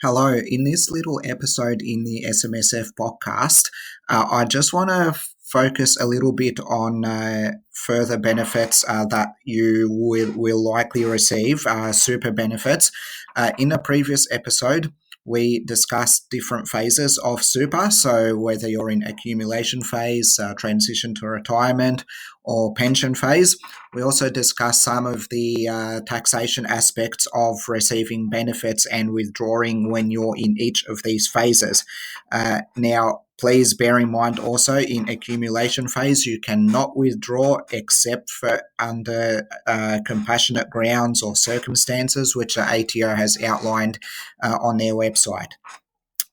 Hello. In this little episode in the SMSF podcast, I just want to focus a little bit on further benefits that you will likely receive, super benefits. In a previous episode, we discussed different phases of super. So, whether you're in accumulation phase, transition to retirement, or pension phase, we also discussed some of the taxation aspects of receiving benefits and withdrawing when you're in each of these phases. Now, please bear in mind also in accumulation phase, you cannot withdraw except for under compassionate grounds or circumstances, which the ATO has outlined on their website.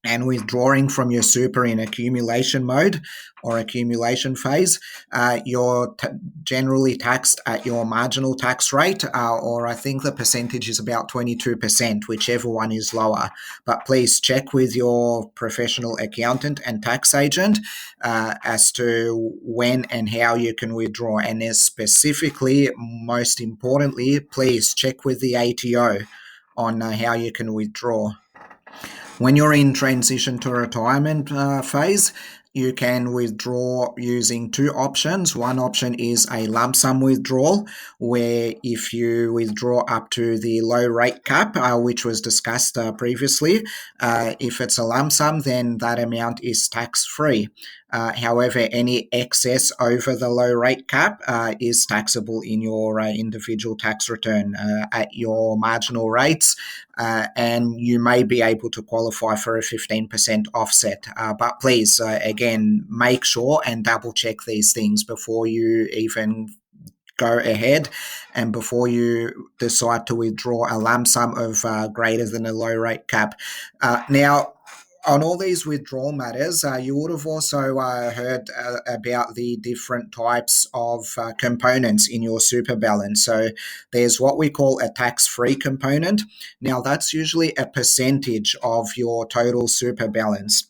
And withdrawing from your super in accumulation mode or accumulation phase, you're generally taxed at your marginal tax rate, or I think the percentage is about 22%, whichever one is lower. But please check with your professional accountant and tax agent as to when and how you can withdraw. And specifically, most importantly, please check with the ATO on how you can withdraw. When you're in transition to retirement phase, you can withdraw using two options. One option is a lump sum withdrawal, where if you withdraw up to the low rate cap, which was discussed previously, if it's a lump sum, then that amount is tax free. However, any excess over the low rate cap is taxable in your individual tax return at your marginal rates, and you may be able to qualify for a 15% offset. But please, again, make sure and double check these things before you even go ahead and before you decide to withdraw a lump sum of greater than a low rate cap. Now, on all these withdrawal matters, you would have also heard about the different types of components in your super balance. So there's what we call a tax-free component. Now, that's usually a percentage of your total super balance.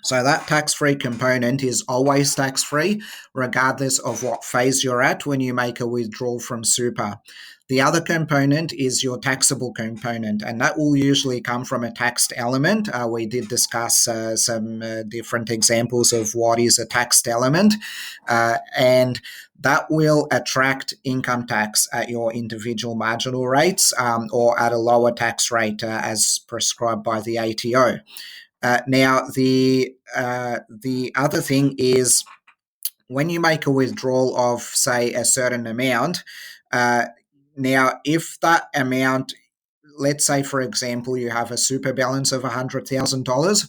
So that tax-free component is always tax-free, regardless of what phase you're at when you make a withdrawal from super. The other component is your taxable component, and that will usually come from a taxed element. We did discuss some different examples of what is a taxed element, and that will attract income tax at your individual marginal rates or at a lower tax rate as prescribed by the ATO. Now, the other thing is when you make a withdrawal of, say, a certain amount. Now, if that amount, let's say, for example, you have a super balance of $100,000.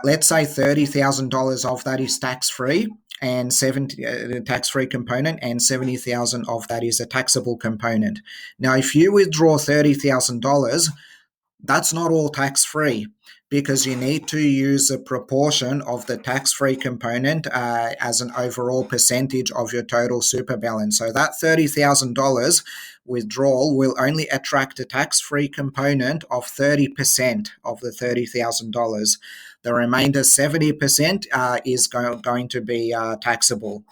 Let's say $30,000 of that is tax free, and 70 the tax free component, and 70,000 of that is a taxable component. Now, if you withdraw $30,000, that's not all tax free, because you need to use a proportion of the tax-free component as an overall percentage of your total super balance. So that $30,000 withdrawal will only attract a tax-free component of 30% of the $30,000. The remainder 70% is going to be taxable.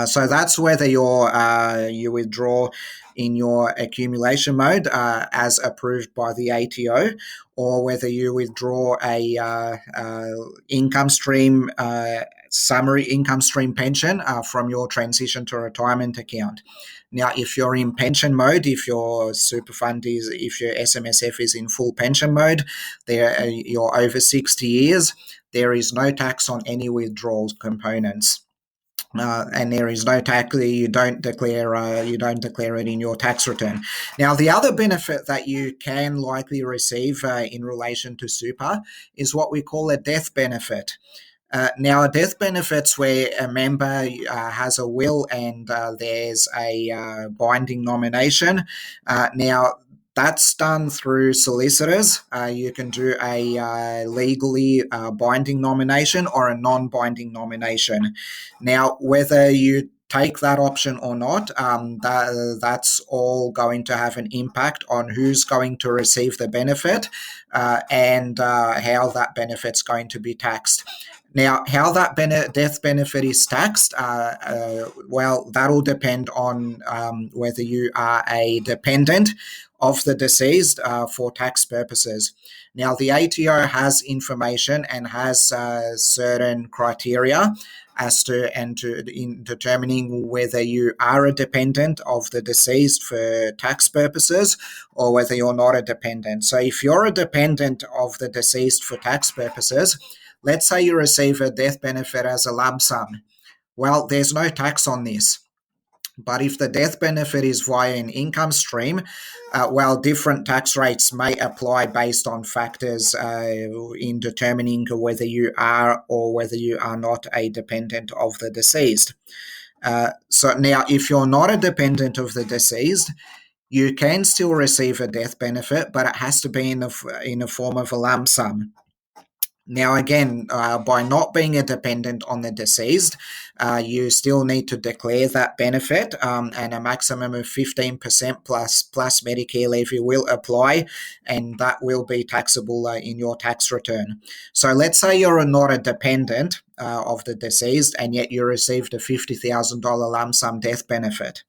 So that's whether you withdraw in your accumulation mode as approved by the ATO, or whether you withdraw a income stream summary income stream pension from your transition to retirement account. Now, if you're in pension mode, if your if your SMSF is in full pension mode, you're over 60 years, there is no tax on any withdrawal components. And there is no tax. You don't declare it in your tax return. Now, the other benefit that you can likely receive in relation to super is what we call a death benefit. Now, a death benefit's where a member has a will and there's a binding nomination. Now, that's done through solicitors. You can do a legally binding nomination or a non-binding nomination. Now, whether you take that option or not, that's all going to have an impact on who's going to receive the benefit and how that benefit's going to be taxed. Now, how that death benefit is taxed, well, that'll depend on whether you are a dependent of the deceased for tax purposes. Now, the ATO has information and has certain criteria as to and to in determining whether you are a dependent of the deceased for tax purposes or whether you're not a dependent. So, if you're a dependent of the deceased for tax purposes, let's say you receive a death benefit as a lump sum. Well, there's no tax on this. But if the death benefit is via an income stream, well, different tax rates may apply based on factors in determining whether you are or whether you are not a dependent of the deceased. So now, if you're not a dependent of the deceased, you can still receive a death benefit, but it has to be in the form of a lump sum. Now, again, by not being a dependent on the deceased, you still need to declare that benefit, and a maximum of 15% plus Medicare levy will apply, and that will be taxable in your tax return. So, let's say you're not a dependent of the deceased, and yet you received a $50,000 lump sum death benefit.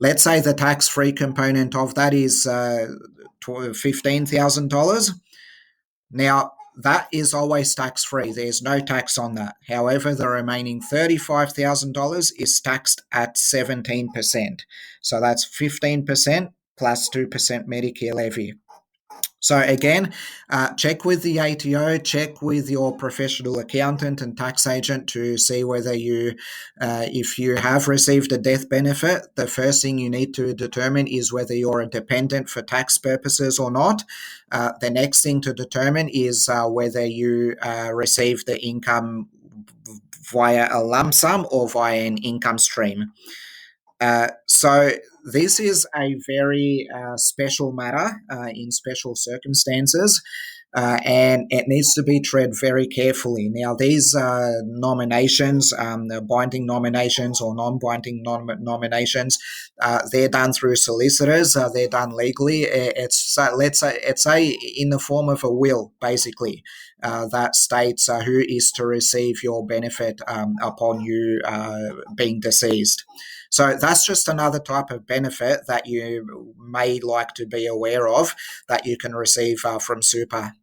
Let's say the tax-free component of that is $15,000. Now, that is always tax free. There's no tax on that. However, the remaining $35,000 is taxed at 17%. So that's 15% plus 2% Medicare levy. So again, check with the ATO, check with your professional accountant and tax agent to see whether if you have received a death benefit, the first thing you need to determine is whether you're a dependent for tax purposes or not. The next thing to determine is whether you receive the income via a lump sum or via an income stream. So this is a very special matter in special circumstances, and it needs to be treated very carefully. Now, these nominations, the binding nominations or non-binding nominations, they're done through solicitors. They're done legally. It's let's say it's in the form of a will, basically, that states who is to receive your benefit upon you being deceased. So that's just another type of benefit that you may like to be aware of that you can receive from super.